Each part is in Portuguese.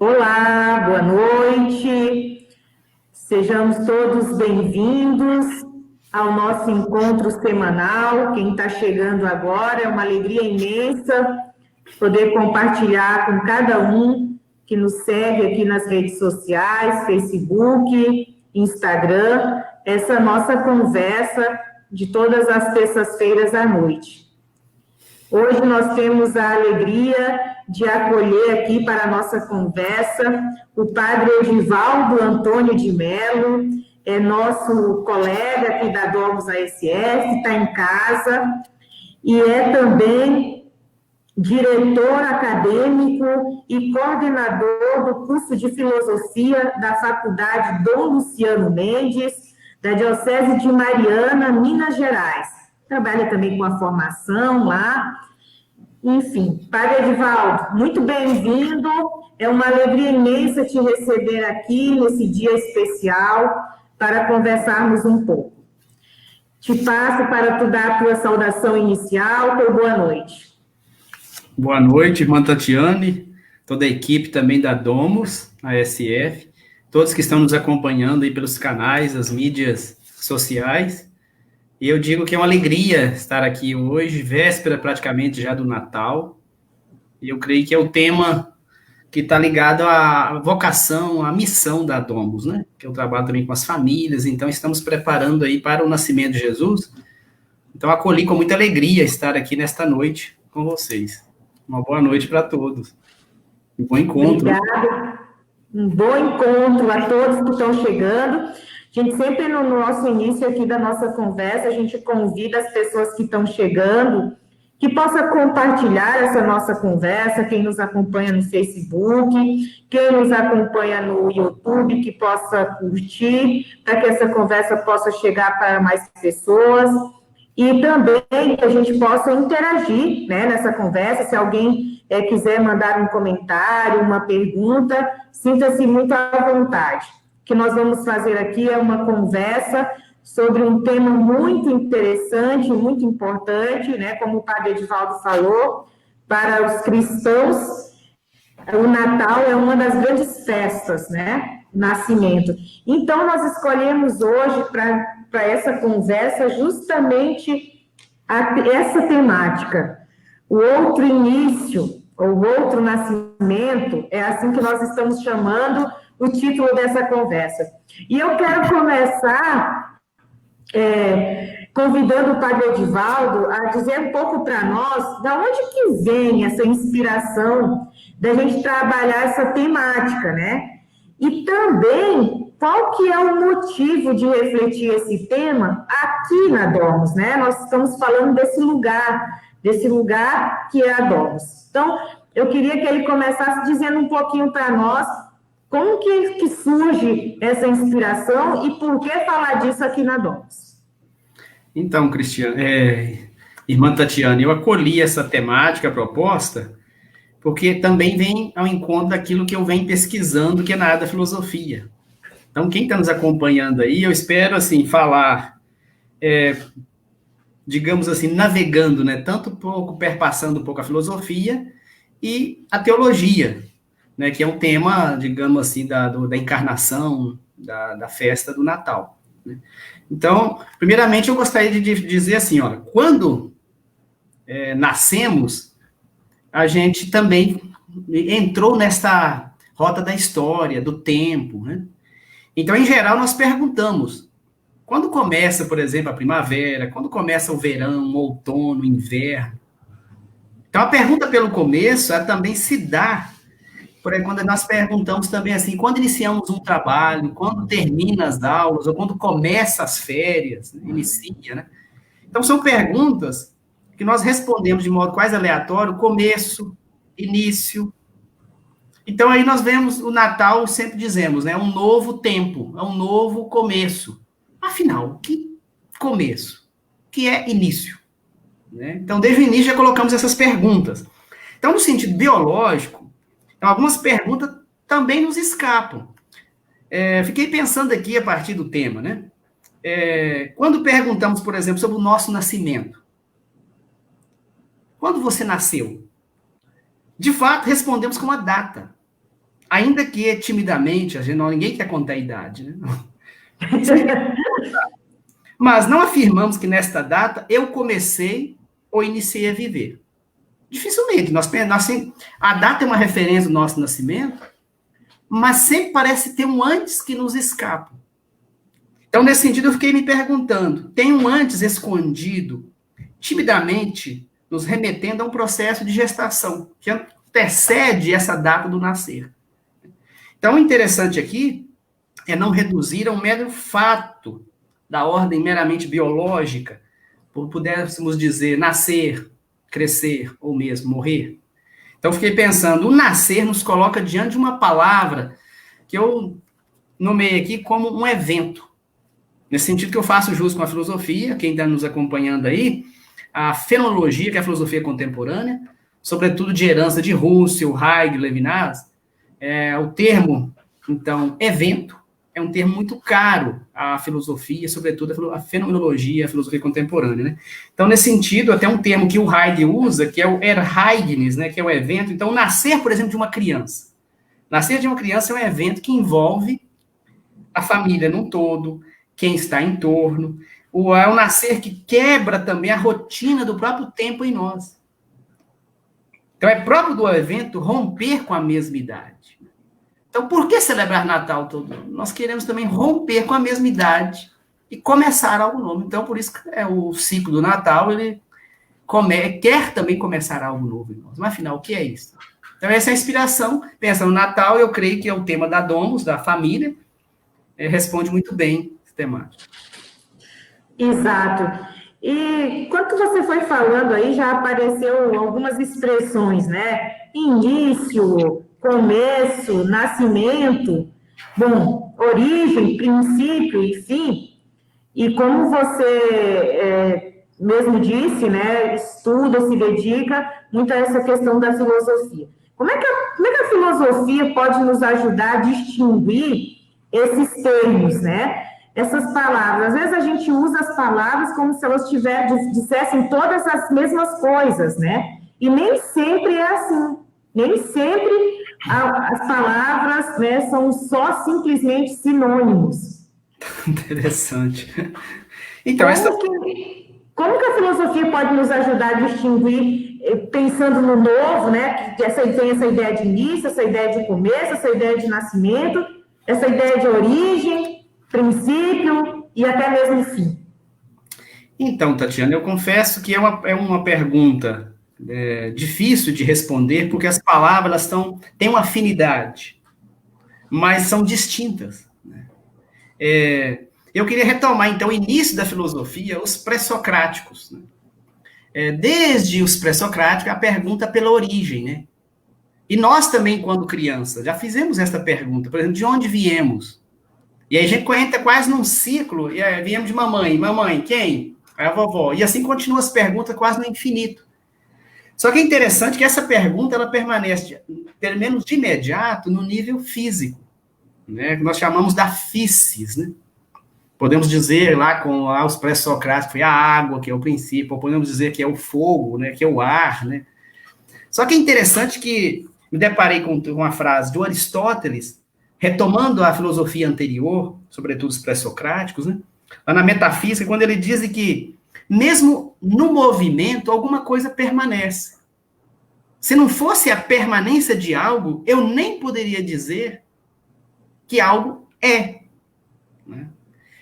Olá, boa noite. Sejamos todos bem-vindos ao nosso encontro semanal. Quem está chegando agora é uma alegria imensa poder compartilhar com cada um que nos segue aqui nas redes sociais, Facebook, Instagram, essa nossa conversa de todas as terças-feiras à noite. Hoje nós temos a alegria de acolher aqui para a nossa conversa o padre Edivaldo Antônio de Mello, é nosso colega aqui da Domus ASF, está em casa, e é também diretor acadêmico e coordenador do curso de Filosofia da Faculdade Dom Luciano Mendes, da Diocese de Mariana, Minas Gerais. Trabalha também com a formação lá. Enfim, Padre Edivaldo, muito bem-vindo. É uma alegria imensa te receber aqui nesse dia especial para conversarmos um pouco. Te passo para tu dar a tua saudação inicial, tua boa noite. Boa noite, irmã Tatiane, toda a equipe também da Domus, a SF, todos que estão nos acompanhando aí pelos canais, as mídias sociais. E eu digo que é uma alegria estar aqui hoje, véspera praticamente já do Natal. E eu creio que é o tema que está ligado à vocação, à missão da Domus, né? Que eu trabalho também com as famílias, então estamos preparando aí para o nascimento de Jesus. Então acolhi com muita alegria estar aqui nesta noite com vocês. Uma boa noite para todos. Um bom encontro. Obrigada. Um bom encontro a todos que estão chegando. A gente sempre, no nosso início aqui da nossa conversa, a gente convida as pessoas que estão chegando que possa compartilhar essa nossa conversa, quem nos acompanha no Facebook, quem nos acompanha no YouTube, que possa curtir, para que essa conversa possa chegar para mais pessoas. E também que a gente possa interagir, né, nessa conversa. Se alguém quiser mandar um comentário, uma pergunta, sinta-se muito à vontade. O que nós vamos fazer aqui é uma conversa sobre um tema muito interessante, muito importante, né, como o padre Edivaldo falou, para os cristãos, o Natal é uma das grandes festas, né, o nascimento. Então, nós escolhemos hoje para essa conversa justamente essa temática, o outro início, ou outro nascimento, é assim que nós estamos chamando o título dessa conversa. E eu quero começar convidando o padre Edivaldo a dizer um pouco para nós da onde que vem essa inspiração da gente trabalhar essa temática, né? E também, qual que é o motivo de refletir esse tema aqui na Domus, né? Nós estamos falando desse lugar que é a Domus. Então, eu queria que ele começasse dizendo um pouquinho para nós como que surge essa inspiração e por que falar disso aqui na Domus. Então, Cristiano, irmã Tatiana, eu acolhi essa temática, a proposta, porque também vem ao encontro daquilo que eu venho pesquisando, que é na área da filosofia. Então, quem está nos acompanhando aí, eu espero, assim, falar, digamos assim, navegando, né, tanto um pouco, perpassando um pouco a filosofia e a teologia, né, que é um tema, digamos assim, da encarnação, da festa do Natal, né? Então, primeiramente, eu gostaria de dizer assim, olha, quando nascemos, a gente também entrou nessa rota da história, do tempo, né? Então, em geral, nós perguntamos, quando começa, por exemplo, a primavera, quando começa o verão, o outono, o inverno? Então, a pergunta pelo começo, ela também se dá, quando nós perguntamos também assim, quando iniciamos um trabalho, quando termina as aulas, ou quando começa as férias, né? Inicia, né? Então, são perguntas que nós respondemos de modo quase aleatório, começo, início. Então, aí nós vemos o Natal, sempre dizemos, né? Um novo tempo, é um novo começo. Afinal, que começo? Que é início? Né? Então, desde o início já colocamos essas perguntas. Então, no sentido biológico, algumas perguntas também nos escapam. Fiquei pensando aqui a partir do tema, né? Quando perguntamos, por exemplo, sobre o nosso nascimento. Quando você nasceu? De fato, respondemos com uma data. ainda que timidamente, ninguém quer contar a idade, né? Mas não afirmamos que nesta data eu comecei ou iniciei a viver. Dificilmente. A data é uma referência do nosso nascimento, mas sempre parece ter um antes que nos escapa. Então, nesse sentido, eu fiquei me perguntando, tem um antes escondido, timidamente, nos remetendo a um processo de gestação, que antecede essa data do nascer. Então, o interessante aqui é não reduzir a um mero fato da ordem meramente biológica, por pudéssemos dizer nascer, crescer ou mesmo morrer. Então, fiquei pensando, o nascer nos coloca diante de uma palavra que eu nomeei aqui como um evento. Nesse sentido que eu faço jus com a filosofia, quem está nos acompanhando aí, a fenomenologia, que é a filosofia contemporânea, sobretudo de herança de Husserl, Heidegger, Levinas, o termo, então, evento, é um termo muito caro à filosofia, sobretudo à fenomenologia, à filosofia contemporânea, né? Então, nesse sentido, até um termo que o Heidegger usa, que é o Ereignis, né, que é o evento. Então, nascer, por exemplo, de uma criança. Nascer de uma criança é um evento que envolve a família num todo, quem está em torno. É um nascer que quebra também a rotina do próprio tempo em nós. Então, é próprio do evento romper com a mesma idade. Então, por que celebrar Natal todo ano? Nós queremos também romper com a mesma idade e começar algo novo. Então, por isso que o ciclo do Natal, ele quer também começar algo novo em nós. Mas, afinal, o que é isso? Então, essa é a inspiração. Pensa no Natal, eu creio que é o tema da Domus, da família, responde muito bem esse temático. Exato. E quando você foi falando aí, já apareceu algumas expressões, né? Início, começo, nascimento, bom, origem, princípio e fim. E como você mesmo disse, né? Estuda, se dedica muito a essa questão da filosofia. Como é que a filosofia pode nos ajudar a distinguir esses termos, né? Essas palavras. Às vezes a gente usa as palavras como se elas dissessem todas as mesmas coisas, né? E nem sempre é assim. Nem sempre as palavras, né, são só simplesmente sinônimos. Interessante. Então, como que a filosofia pode nos ajudar a distinguir, pensando no novo, né? Que tem essa ideia de início, essa ideia de começo, essa ideia de nascimento, essa ideia de origem, princípio e até mesmo fim. Então, Tatiana, eu confesso que é uma pergunta difícil de responder, porque as palavras têm uma afinidade, mas são distintas. Né? Eu queria retomar, então, o início da filosofia, os pré-socráticos. Né? Desde os pré-socráticos, a pergunta pela origem. Né? E nós também, quando criança, já fizemos essa pergunta, por exemplo, de onde viemos? E aí a gente entra quase num ciclo, e aí viemos de mamãe, quem? Aí a vovó. E assim continua as perguntas quase no infinito. Só que é interessante que essa pergunta, ela permanece, pelo menos de imediato, no nível físico, né? Que nós chamamos da physis, né? Podemos dizer lá com os pré-socráticos, foi a água, que é o princípio, ou podemos dizer que é o fogo, né? Que é o ar, né? Só que é interessante que me deparei com uma frase de Aristóteles, retomando a filosofia anterior, sobretudo os pré-socráticos, né? Lá na metafísica, quando ele diz que, mesmo no movimento, alguma coisa permanece. Se não fosse a permanência de algo, eu nem poderia dizer que algo é. Né?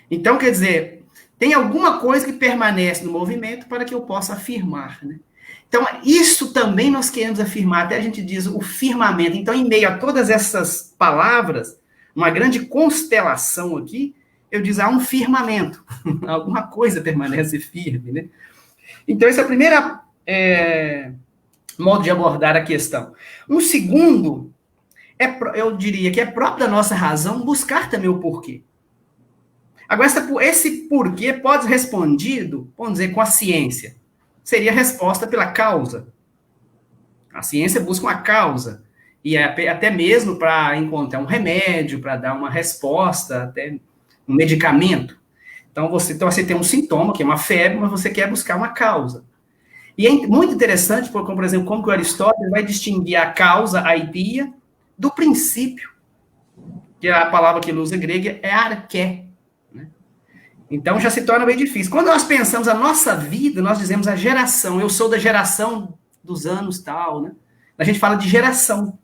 Então, quer dizer, tem alguma coisa que permanece no movimento para que eu possa afirmar. Né? Então, isso também nós queremos afirmar, até a gente diz o firmamento. Então, em meio a todas essas palavras, uma grande constelação aqui, eu diz, há um firmamento. Alguma coisa permanece firme, né? Então, esse é o primeiro modo de abordar a questão. Um segundo, eu diria que é próprio da nossa razão buscar também o porquê. Agora, esse porquê pode ser respondido, vamos dizer, com a ciência. Seria a resposta pela causa. A ciência busca uma causa. E até mesmo para encontrar um remédio, para dar uma resposta, até um medicamento. Então, você tem um sintoma, que é uma febre, mas você quer buscar uma causa. E é muito interessante, por exemplo, como que o Aristóteles vai distinguir a causa, a ideia, do princípio, que a palavra que ele usa grega é arqué. Né? Então já se torna bem difícil. Quando nós pensamos a nossa vida, nós dizemos a geração. Eu sou da geração dos anos tal, né? A gente fala de geração.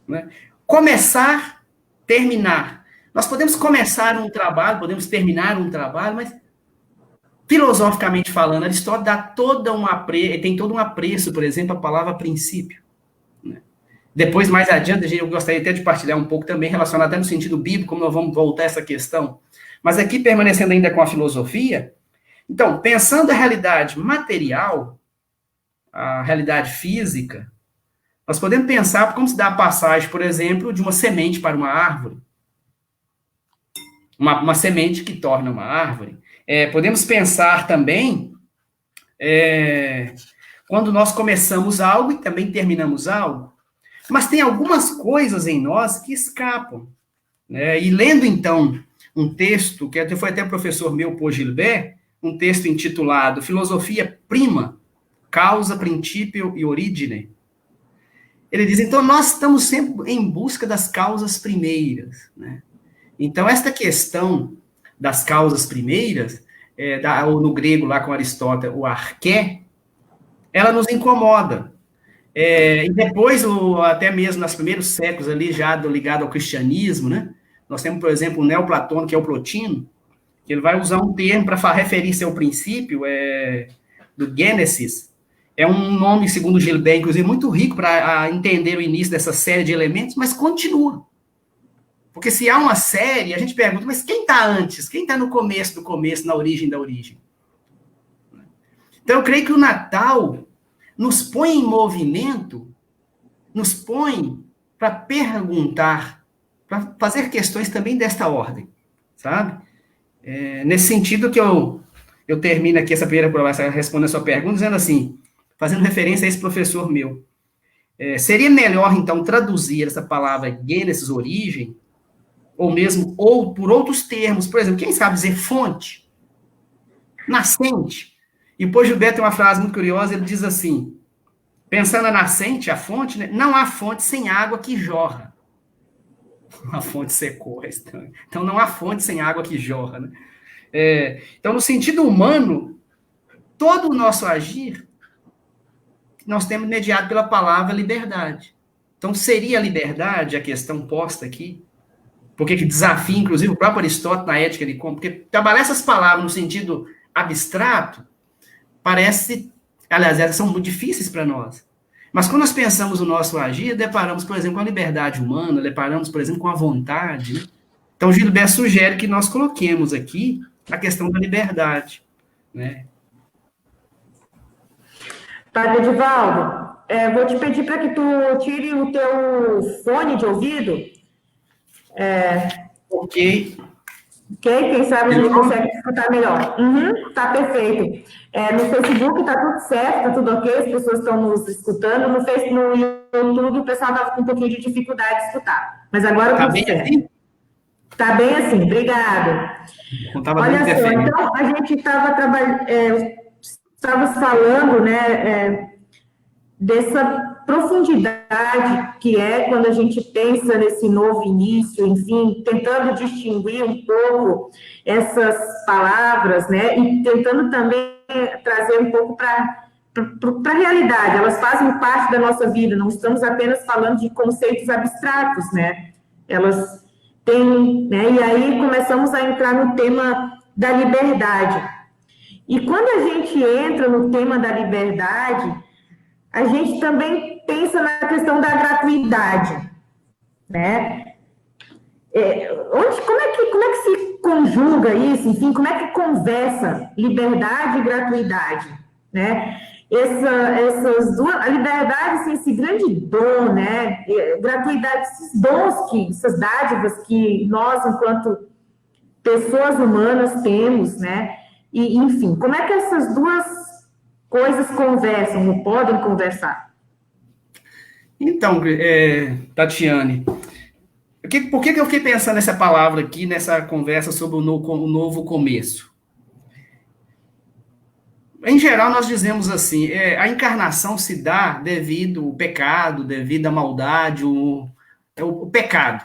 Né? Começar, terminar. Nós podemos começar um trabalho, podemos terminar um trabalho, mas filosoficamente falando, Aristóteles tem todo um apreço, por exemplo, a palavra princípio. Né? Depois, mais adiante, eu gostaria até de partilhar um pouco também, relacionado até no sentido bíblico, como nós vamos voltar a essa questão. Mas aqui, permanecendo ainda com a filosofia, então, pensando a realidade material, a realidade física, nós podemos pensar como se dá a passagem, por exemplo, de uma semente para uma árvore. Uma semente que torna uma árvore. Podemos pensar também quando nós começamos algo e também terminamos algo. Mas tem algumas coisas em nós que escapam. Né? E lendo, então, um texto, que foi até o professor meu, Paul Gilbert, um texto intitulado Filosofia Prima, Causa, Princípio e Origine. Ele diz, então, nós estamos sempre em busca das causas primeiras. Né? Então, esta questão das causas primeiras, ou no grego, lá com Aristóteles, o arqué, ela nos incomoda. E depois, até mesmo nos primeiros séculos, ali já ligado ao cristianismo, né? Nós temos, por exemplo, o neoplatônico, que é o Plotino, que ele vai usar um termo para referir-se ao princípio do Gênesis. É um nome, segundo Gilbert, inclusive, muito rico para entender o início dessa série de elementos, mas continua. Porque se há uma série, a gente pergunta, mas quem está antes? Quem está no começo do começo, na origem da origem? Então, eu creio que o Natal nos põe em movimento, nos põe para perguntar, para fazer questões também desta ordem, sabe? Nesse sentido que eu termino aqui essa primeira prova, respondendo a sua pergunta, dizendo assim, fazendo referência a esse professor meu, seria melhor, então, traduzir essa palavra Gênesis, origem, ou por outros termos, por exemplo, quem sabe dizer fonte, nascente. E o Paul Gilbert tem uma frase muito curiosa, ele diz assim, pensando na nascente, a fonte, né, não há fonte sem água que jorra. A fonte secou, é estranho. Então não há fonte sem água que jorra. Né? Então, no sentido humano, todo o nosso agir, nós temos mediado pela palavra liberdade. Então, seria a liberdade a questão posta aqui? Porque que desafia, inclusive, o próprio Aristóteles na Ética de Como, porque trabalhar essas palavras no sentido abstrato, parece, aliás, elas são muito difíceis para nós. Mas quando nós pensamos no nosso agir, deparamos, por exemplo, com a liberdade humana, deparamos, por exemplo, com a vontade. Né? Então, Gilbert sugere que nós coloquemos aqui a questão da liberdade. Né? Padre Edivaldo, vou te pedir para que tu tire o teu fone de ouvido. Ok. Quem sabe a gente consegue escutar melhor. Tá perfeito. No Facebook tá tudo certo, tá tudo ok, as pessoas estão nos escutando. No YouTube o pessoal estava com um pouquinho de dificuldade de escutar. Mas agora tá tudo bem certo. Assim? Tá bem assim, obrigada. Olha só, então a gente estava falando, né, dessa profundidade que quando a gente pensa nesse novo início, enfim, tentando distinguir um pouco essas palavras, né, e tentando também trazer um pouco para a realidade, elas fazem parte da nossa vida, não estamos apenas falando de conceitos abstratos, né, elas têm, né, e aí começamos a entrar no tema da liberdade. E quando a gente entra no tema da liberdade, a gente também pensa na questão da gratuidade, né? Como é que se conjuga isso? Enfim, como é que conversa liberdade e gratuidade, né? Essas duas, a liberdade, assim, esse grande dom, né? Gratuidade, esses dons essas dádivas que nós, enquanto pessoas humanas, temos, né? E, enfim, como é que essas duas coisas conversam, ou podem conversar? Então, Tatiane, por que eu fiquei pensando nessa palavra aqui, nessa conversa sobre o novo começo? Em geral, nós dizemos assim, a encarnação se dá devido ao pecado, devido à maldade, o pecado.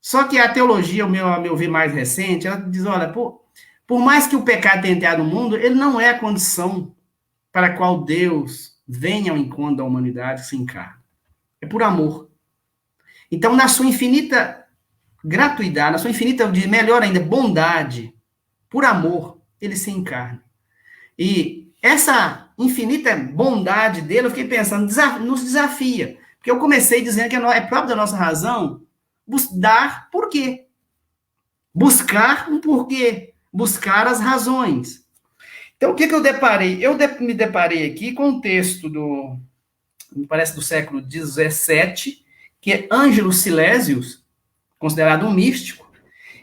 Só que a teologia, a meu ver mais recente, ela diz, olha, por mais que o pecado tenha entrado no mundo, ele não é a condição para a qual Deus venha ao encontro da humanidade e se encarna. É por amor. Então, na sua infinita gratuidade, na sua infinita, melhor ainda, bondade, por amor, ele se encarna. E essa infinita bondade dele, eu fiquei pensando, nos desafia. Porque eu comecei dizendo que é próprio da nossa razão dar porquê. Buscar um porquê. Buscar as razões. Então, o que eu deparei? Eu me deparei aqui com um texto me parece do século XVII, que é Ângelo Silesius, considerado um místico,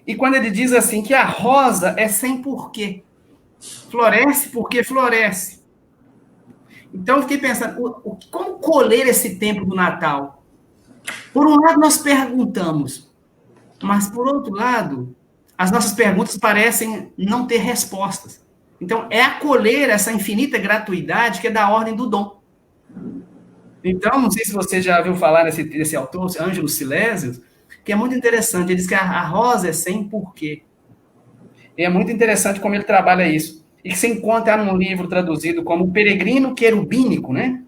e quando ele diz assim que a rosa é sem porquê. Floresce porque floresce. Então, eu fiquei pensando, como colher esse tempo do Natal? Por um lado, nós perguntamos, mas, por outro lado, as nossas perguntas parecem não ter respostas. Então, é acolher essa infinita gratuidade que é da ordem do dom. Então, não sei se você já ouviu falar desse autor, Ângelo Silesius, que é muito interessante. Ele diz que a rosa é sem porquê. E é muito interessante como ele trabalha isso. E que se encontra num livro traduzido como O Peregrino Querubínico, né?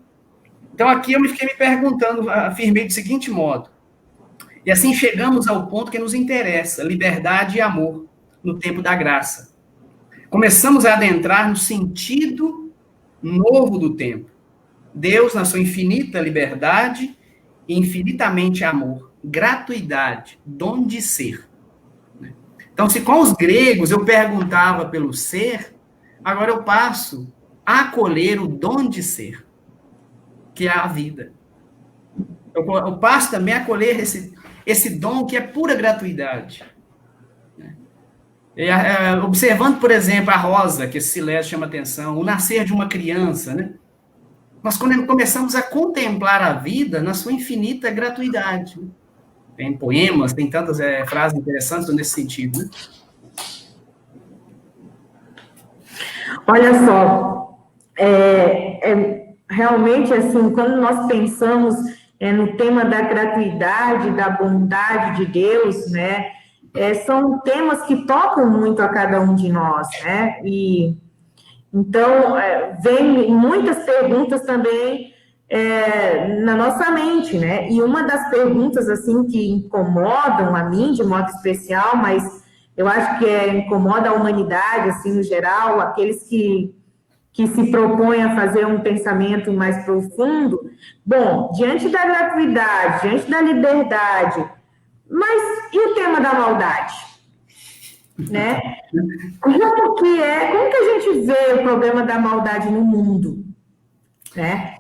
Então, aqui eu fiquei me perguntando, afirmei do seguinte modo. E assim chegamos ao ponto que nos interessa, liberdade e amor, no tempo da graça. Começamos a adentrar no sentido novo do tempo. Deus, na sua infinita liberdade e infinitamente amor, gratuidade, dom de ser. Então, se com os gregos eu perguntava pelo ser, agora eu passo a acolher o dom de ser, que é a vida. Eu passo também a acolher esse dom que é pura gratuidade. Observando, por exemplo, a rosa, que esse Silésio chama atenção, o nascer de uma criança, né? Nós começamos a contemplar a vida na sua infinita gratuidade. Tem poemas, tem tantas frases interessantes nesse sentido, né? Olha só, realmente, assim, quando nós pensamos no tema da gratuidade, da bondade de Deus, né, são temas que tocam muito a cada um de nós, né, e então, vem muitas perguntas também na nossa mente, né, e uma das perguntas, assim, que incomodam a mim de modo especial, mas eu acho que incomoda a humanidade, assim, no geral, aqueles que se propõem a fazer um pensamento mais profundo. Bom, diante da gratuidade, diante da liberdade, mas e o tema da maldade? Né? Como que a gente vê o problema da maldade no mundo? Né?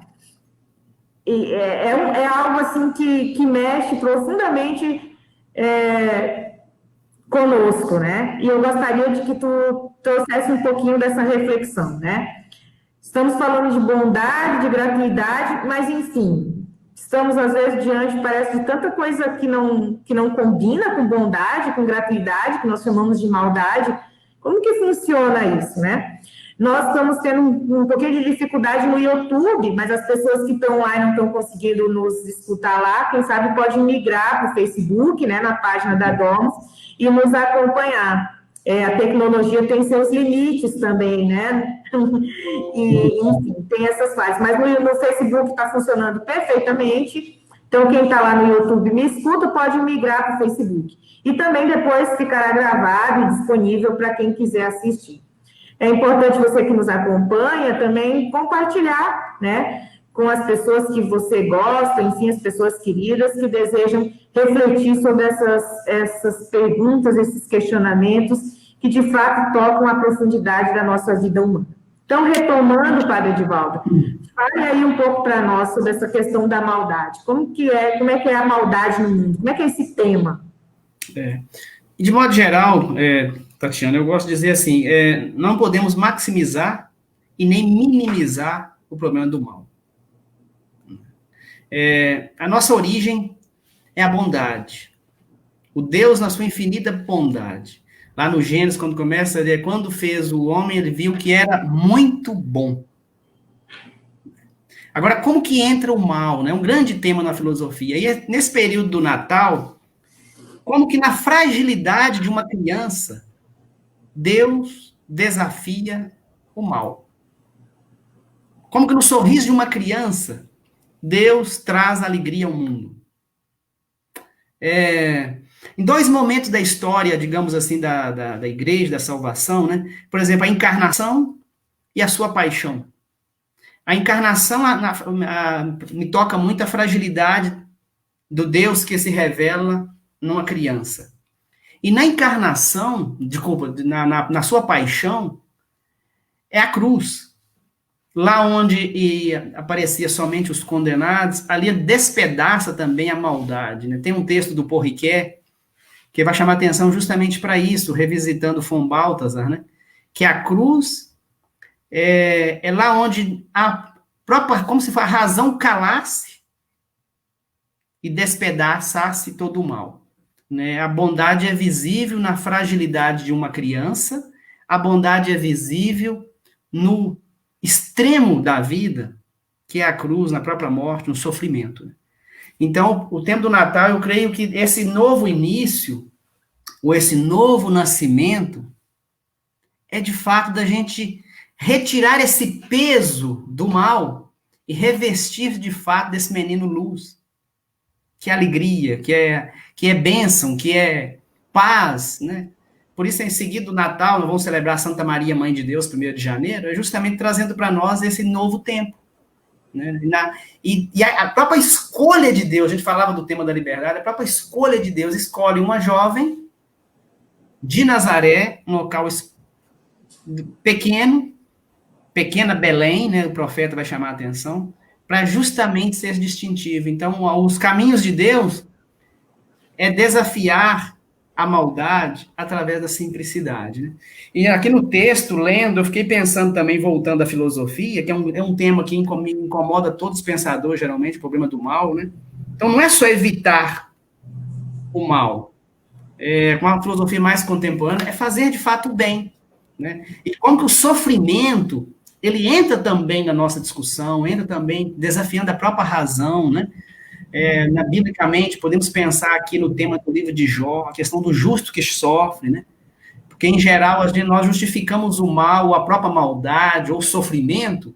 E é algo assim que mexe profundamente conosco, né? E eu gostaria de que tu trouxesse um pouquinho dessa reflexão, né? Estamos falando de bondade, de gratuidade, mas, enfim, estamos, às vezes, diante, parece, de tanta coisa que não combina com bondade, com gratuidade, que nós chamamos de maldade. Como que funciona isso, né? Nós estamos tendo um pouquinho de dificuldade no YouTube, mas as pessoas que estão lá e não estão conseguindo nos escutar lá, quem sabe pode migrar para o Facebook, né, na página da Domus, e nos acompanhar. A tecnologia tem seus limites também, né? E, enfim, tem essas fases. Mas no Facebook está funcionando perfeitamente. Então, quem está lá no YouTube me escuta, pode migrar para o Facebook. E também depois ficará gravado e disponível para quem quiser assistir. É importante você que nos acompanha também compartilhar, né? Com as pessoas que você gosta, enfim, as pessoas queridas que desejam refletir sobre essas perguntas, esses questionamentos que, de fato, tocam a profundidade da nossa vida humana. Então, retomando, Padre Edivaldo, fale aí um pouco para nós sobre essa questão da maldade. Como é que é a maldade no mundo? Como é que é esse tema? De modo geral, Tatiana, eu gosto de dizer assim, não podemos maximizar e nem minimizar o problema do mal. A nossa origem é a bondade. O Deus, na sua infinita bondade. Lá no Gênesis, quando começa, quando fez o homem, ele viu que era muito bom. Agora, como que entra o mal, né? Um grande tema na filosofia. E nesse período do Natal, como que na fragilidade de uma criança, Deus desafia o mal. Como que no sorriso de uma criança, Deus traz alegria ao mundo. Em dois momentos da história, digamos assim, da igreja, da salvação, né? Por exemplo, a encarnação e a sua paixão. A encarnação me toca muito a fragilidade do Deus que se revela numa criança. E na encarnação, desculpa, na sua paixão, é a cruz. Lá onde aparecia somente os condenados, ali despedaça também a maldade. Né? Tem um texto do Paul Ricoeur que vai chamar atenção justamente para isso, revisitando von Balthasar, né? Que a cruz é lá onde a própria, como se fosse a razão calasse e despedaçasse todo o mal. Né? A bondade é visível na fragilidade de uma criança, a bondade é visível no extremo da vida, que é a cruz, na própria morte, no sofrimento. Então, o tempo do Natal, eu creio que esse novo início, ou esse novo nascimento, é de fato da gente retirar esse peso do mal e revestir de fato desse menino luz, que é alegria, que é bênção, que é paz, né? Por isso, em seguida do Natal, nós vamos celebrar Santa Maria, Mãe de Deus, 1º de janeiro, é justamente trazendo para nós esse novo tempo. Né? E a própria escolha de Deus, a gente falava do tema da liberdade, a própria escolha de Deus escolhe uma jovem de Nazaré, um local pequeno, pequena Belém, né? O profeta vai chamar a atenção, para justamente ser distintivo. Então, os caminhos de Deus é desafiar a maldade através da simplicidade. Né? E aqui no texto, lendo, eu fiquei pensando também, voltando à filosofia, que é um tema que me incomoda todos os pensadores, geralmente, o problema do mal. Né? Então, não é só evitar o mal. Com uma filosofia mais contemporânea, é fazer, de fato, o bem. Né? E como que o sofrimento, ele entra também na nossa discussão, entra também desafiando a própria razão, né? Biblicamente, podemos pensar aqui no tema do livro de Jó, a questão do justo que sofre, né? Porque, em geral, nós justificamos o mal, a própria maldade, ou o sofrimento,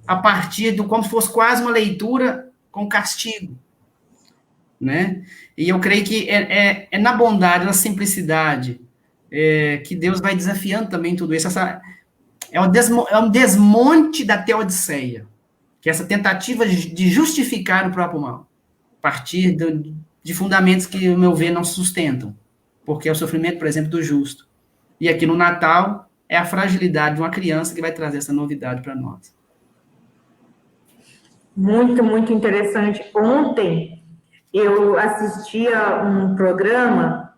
a partir de como se fosse quase uma leitura com castigo, né? E eu creio que é na bondade, na simplicidade, que Deus vai desafiando também tudo isso. É um desmonte da teodiceia, que é essa tentativa de justificar o próprio mal, a partir de fundamentos que, ao meu ver, não sustentam, porque é o sofrimento, por exemplo, do justo. E aqui no Natal, é a fragilidade de uma criança que vai trazer essa novidade para nós. Muito, muito interessante. Ontem, eu assistia um programa,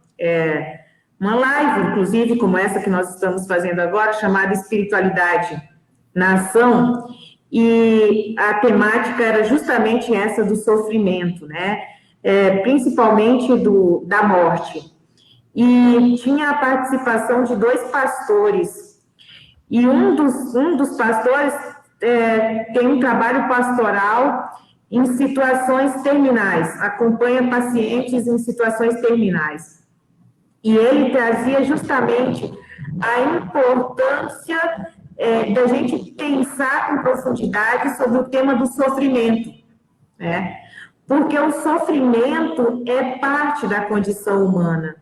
uma live, inclusive, como essa que nós estamos fazendo agora, chamada Espiritualidade na Ação, e a temática era justamente essa do sofrimento, né? Principalmente da morte. E tinha a participação de 2 pastores. E um dos pastores tem um trabalho pastoral em situações terminais, acompanha pacientes em situações terminais. E ele trazia justamente a importância da gente pensar com profundidade sobre o tema do sofrimento, né? Porque o sofrimento é parte da condição humana.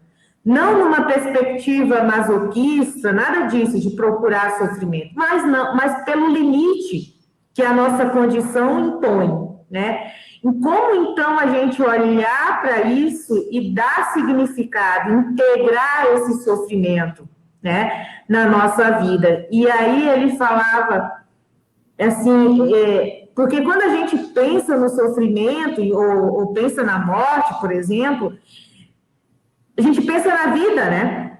Não numa perspectiva masoquista, nada disso, de procurar sofrimento, mas pelo limite que a nossa condição impõe, né? E como, então, a gente olhar para isso e dar significado, integrar esse sofrimento, né, na nossa vida. E aí ele falava, assim, porque quando a gente pensa no sofrimento ou pensa na morte, por exemplo, a gente pensa na vida, né?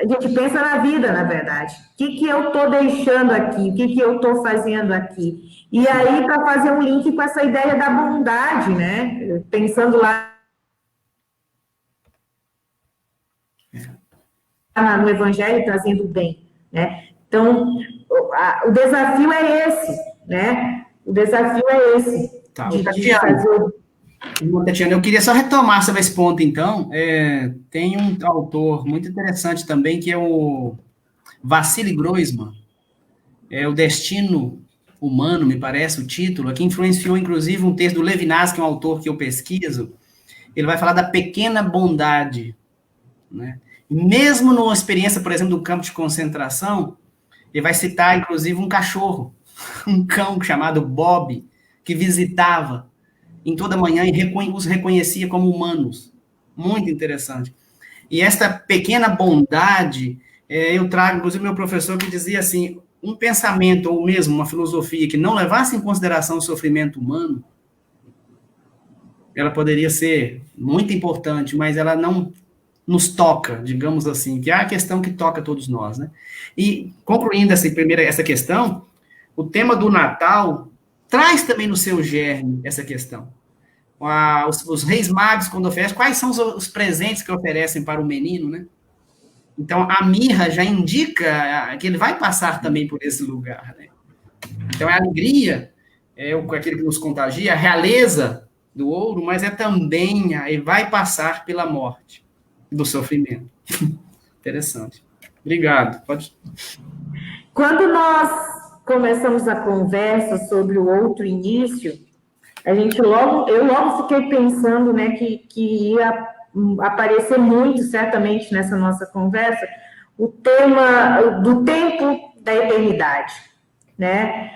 A gente pensa na vida, na verdade. O que eu estou deixando aqui? O que eu estou fazendo aqui? E aí, para fazer um link com essa ideia da bondade, né? Pensando lá no Evangelho, trazendo o bem, né? Então, o desafio é esse, né? O desafio é esse, Tá. de fazer... Tatiana, eu queria só retomar sobre esse ponto, então. Tem um autor muito interessante também, que é o Vassili Groisman, O Destino Humano, me parece o título, que influenciou, inclusive, um texto do Levinas, que é um autor que eu pesquiso. Ele vai falar da pequena bondade, né? Mesmo numa experiência, por exemplo, do campo de concentração, ele vai citar, inclusive, um cachorro, um cão chamado Bob, que visitava em toda manhã e os reconhecia como humanos. Muito interessante. E esta pequena bondade, eu trago, inclusive, meu professor que dizia assim, um pensamento ou mesmo uma filosofia que não levasse em consideração o sofrimento humano, ela poderia ser muito importante, mas ela não nos toca, digamos assim, que é a questão que toca todos nós, né? E, concluindo essa questão, o tema do Natal traz também no seu germe essa questão. Os reis magos, quando oferecem, quais são os presentes que oferecem para o menino, né? Então, a mirra já indica que ele vai passar também por esse lugar, né? Então, a alegria, aquele que nos contagia, a realeza do ouro, mas também, aí vai passar pela morte, do sofrimento. Interessante. Obrigado. Pode... Quando nós começamos a conversa sobre o outro início, eu logo fiquei pensando, né, que ia aparecer muito, certamente, nessa nossa conversa, o tema do tempo da eternidade, né?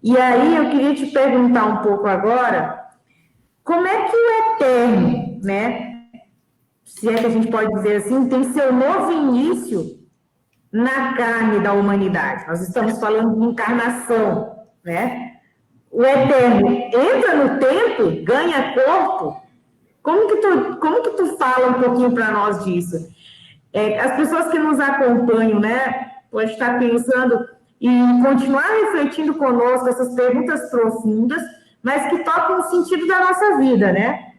E aí eu queria te perguntar um pouco agora, como é que o eterno, né, se é que a gente pode dizer assim, tem seu novo início na carne da humanidade? Nós estamos falando de encarnação, né? O eterno entra no tempo, ganha corpo. Como que tu fala um pouquinho para nós disso? As pessoas que nos acompanham, né, podem estar pensando e continuar refletindo conosco essas perguntas profundas, mas que tocam o sentido da nossa vida, né?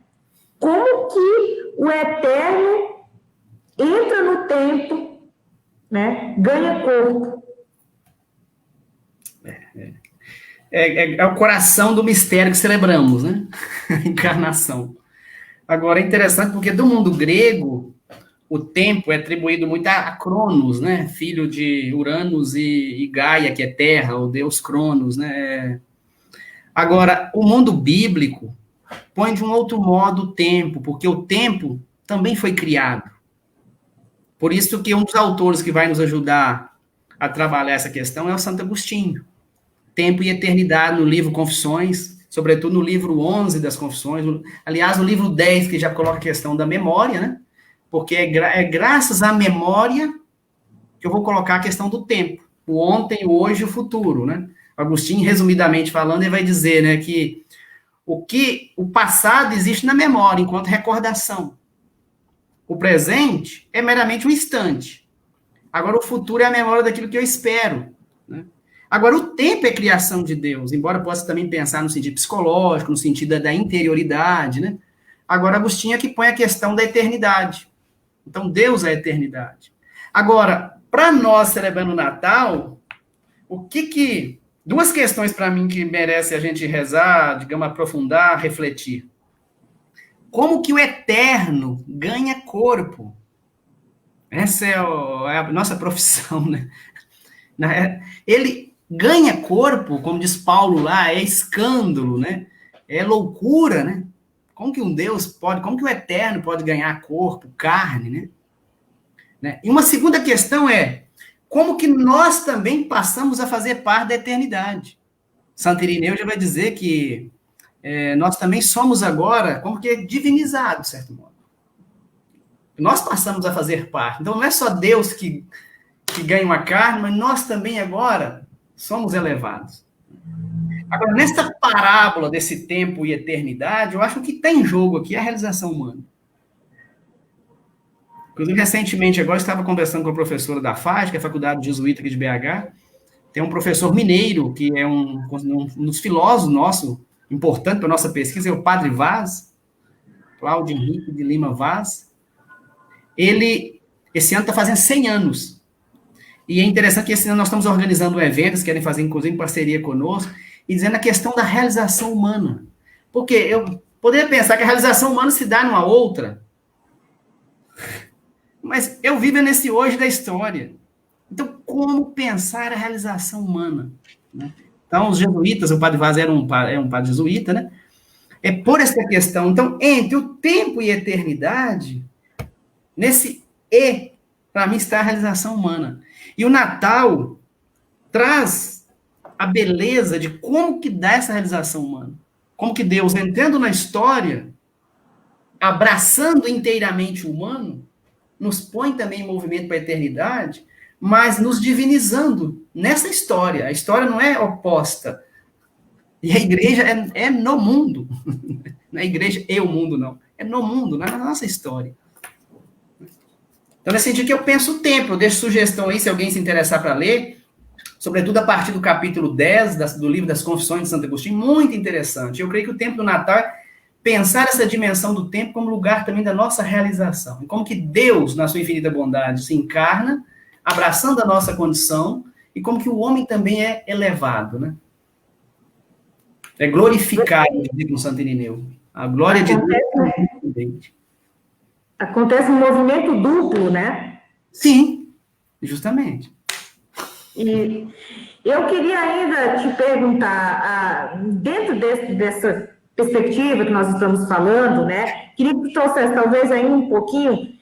Como que o eterno entra no tempo, né, ganha corpo? É o coração do mistério que celebramos, né? A encarnação. Agora, é interessante porque do mundo grego, o tempo é atribuído muito a Cronos, né? Filho de Uranus e Gaia, que é terra, o deus Cronos, né? Agora, o mundo bíblico põe de um outro modo o tempo, porque o tempo também foi criado. Por isso que um dos autores que vai nos ajudar a trabalhar essa questão é o Santo Agostinho. Tempo e eternidade no livro Confissões, sobretudo no livro 11 das Confissões, aliás, no livro 10, que já coloca a questão da memória, né? Porque é graças à memória que eu vou colocar a questão do tempo, o ontem, o hoje e o futuro, né? Agostinho, resumidamente falando, ele vai dizer, né, que o passado existe na memória, enquanto recordação. O presente é meramente um instante. Agora, o futuro é a memória daquilo que eu espero, né? Agora, o tempo é criação de Deus, embora possa também pensar no sentido psicológico, no sentido da interioridade, né? Agora, Agostinho é que põe a questão da eternidade. Então, Deus é a eternidade. Agora, para nós celebrando o Natal, duas questões para mim que merecem a gente rezar, digamos, aprofundar, refletir. Como que o eterno ganha corpo? Essa é a nossa profissão, né? Ele ganha corpo, como diz Paulo lá, é escândalo, né? É loucura, né? Como que como que o eterno pode ganhar corpo, carne, né? E uma segunda questão é, como que nós também passamos a fazer parte da eternidade? Santo Irineu já vai dizer que nós também somos agora, como que divinizados, de certo modo. Nós passamos a fazer parte. Então, não é só Deus que ganha uma carne, mas nós também agora somos elevados. Agora, nessa parábola desse tempo e eternidade, eu acho que tem em jogo aqui a realização humana. Inclusive, recentemente, agora, eu estava conversando com a professora da FAG, que é a Faculdade Jesuíta aqui de BH, tem um professor mineiro, que é um dos filósofos nossos, importante para a nossa pesquisa, é o Padre Vaz, Cláudio Henrique de Lima Vaz. Ele, esse ano, está fazendo 100 anos. E é interessante que esse ano nós estamos organizando um evento, eles querem fazer, inclusive, em parceria conosco, e dizendo a questão da realização humana. Porque eu poderia pensar que a realização humana se dá numa outra, mas eu vivo nesse hoje da história. Então, como pensar a realização humana? Né? Então, os jesuítas, o Padre Vaz era um padre jesuíta, né? É por essa questão. Então, entre o tempo e a eternidade, nesse E, para mim, está a realização humana. E o Natal traz a beleza de como que dá essa realização humana. Como que Deus, entrando na história, abraçando inteiramente o humano, nos põe também em movimento para a eternidade, mas nos divinizando nessa história. A história não é oposta. E a igreja é no mundo. Não é a igreja e o mundo, não. É no mundo, na nossa história. Então, nesse sentido que eu penso o tempo, eu deixo sugestão aí, se alguém se interessar para ler, sobretudo a partir do capítulo 10 do livro das Confissões de Santo Agostinho, muito interessante. Eu creio que o tempo do Natal é pensar essa dimensão do tempo como lugar também da nossa realização. E como que Deus, na sua infinita bondade, se encarna, abraçando a nossa condição, e como que o homem também é elevado, né? É glorificado, diz o Santo Irineu. A glória de Deus é independente. Acontece um movimento duplo, né? Sim, justamente. E eu queria ainda te perguntar, dentro dessa perspectiva que nós estamos falando, né? Queria que tu trouxesse talvez ainda um pouquinho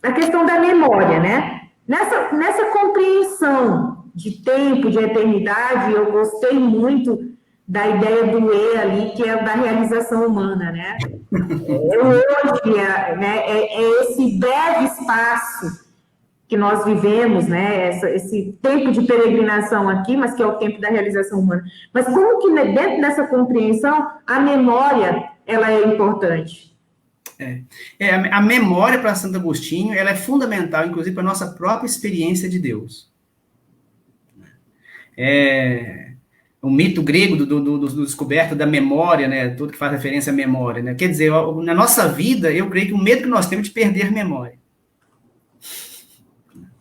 a questão da memória, né? Nessa compreensão de tempo, de eternidade, eu gostei muito da ideia do E ali, que é da realização humana, né? Hoje, né, esse breve espaço que nós vivemos, né, esse tempo de peregrinação aqui, mas que é o tempo da realização humana. Mas como que dentro dessa compreensão, a memória, ela é importante? A memória para Santo Agostinho, ela é fundamental, inclusive, para a nossa própria experiência de Deus. O mito grego do descoberto da memória, né, tudo que faz referência à memória, né, quer dizer, na nossa vida, eu creio que o medo que nós temos é de perder memória.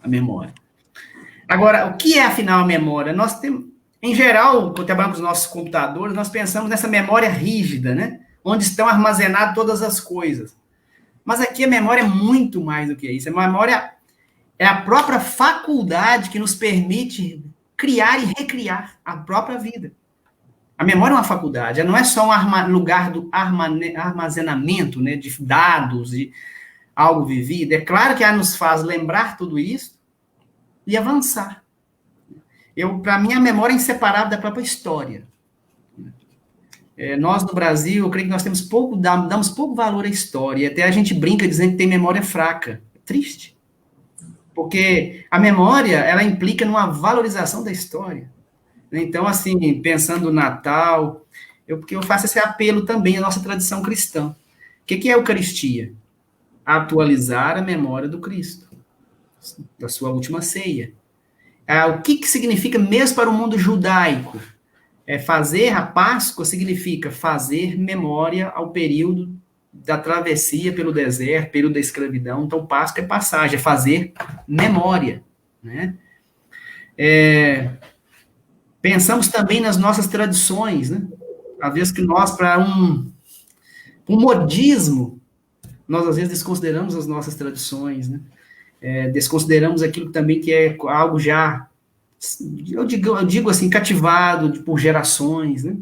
A memória. Agora, o que é, afinal, a memória? Nós temos, em geral, quando trabalhamos com os nossos computadores, nós pensamos nessa memória rígida, né, onde estão armazenadas todas as coisas. Mas aqui a memória é muito mais do que isso. A memória é a própria faculdade que nos permite criar e recriar a própria vida. A memória é uma faculdade, ela não é só um lugar do armazenamento, né, de dados e algo vivido. É claro que ela nos faz lembrar tudo isso e avançar. Para mim, a memória é inseparável da própria história. Nós, no Brasil, eu creio que nós damos pouco valor à história, e até a gente brinca dizendo que tem memória fraca. É triste. Porque a memória, ela implica numa valorização da história. Então, assim, pensando no Natal, porque eu faço esse apelo também à nossa tradição cristã. O que é a Eucaristia? Atualizar a memória do Cristo, da sua última ceia. O que significa mesmo para o mundo judaico? Fazer a Páscoa significa fazer memória ao período da travessia pelo deserto, período da escravidão. Então, Páscoa é passagem, é fazer memória. Né? Pensamos também nas nossas tradições. Né? Às vezes que nós, para um modismo, nós às vezes desconsideramos as nossas tradições. Né? Desconsideramos aquilo também que é algo já, eu digo assim, cativado por gerações, né?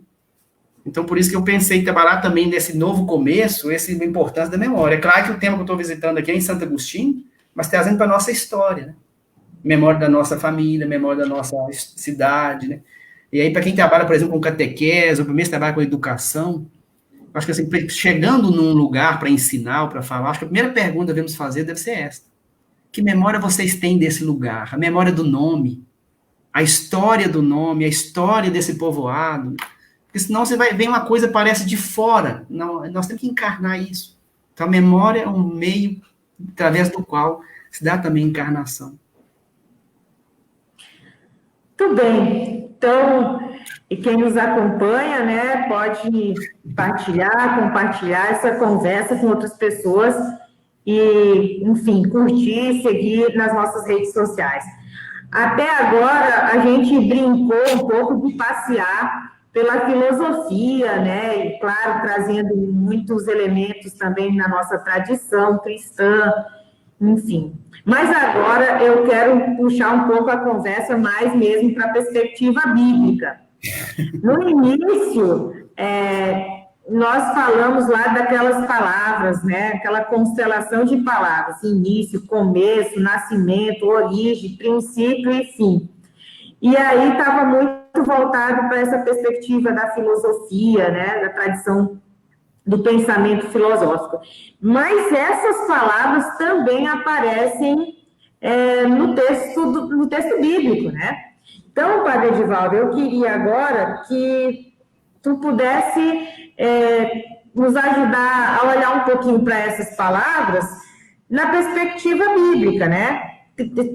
Então, por isso que eu pensei em trabalhar também nesse novo começo, essa importância da memória. É claro que o tema que eu estou visitando aqui é em Santo Agostinho, mas trazendo para a nossa história, né? Memória da nossa família, memória da nossa cidade, né? E aí, para quem trabalha, por exemplo, com catequese, ou primeiro trabalha com educação, acho que assim, chegando num lugar para ensinar, para falar, acho que a primeira pergunta que devemos fazer deve ser esta. Que memória vocês têm desse lugar? A memória do nome, a história do nome, a história desse povoado. Porque senão você vai ver uma coisa que parece de fora. Não, nós temos que encarnar isso. Então, a memória é um meio através do qual se dá também encarnação. Tudo bem. Então, e quem nos acompanha, né, pode compartilhar essa conversa com outras pessoas e, enfim, curtir, seguir nas nossas redes sociais. Até agora, a gente brincou um pouco de passear pela filosofia, né? E, claro, trazendo muitos elementos também na nossa tradição cristã, enfim. Mas agora eu quero puxar um pouco a conversa mais mesmo para a perspectiva bíblica. No início, nós falamos lá daquelas palavras, né? Aquela constelação de palavras, início, começo, nascimento, origem, princípio e fim. E aí estava muito voltado para essa perspectiva da filosofia, né? Da tradição do pensamento filosófico. Mas essas palavras também aparecem no texto bíblico, né? Então, Padre Edivaldo, eu queria agora que tu pudesse nos ajudar a olhar um pouquinho para essas palavras na perspectiva bíblica, né?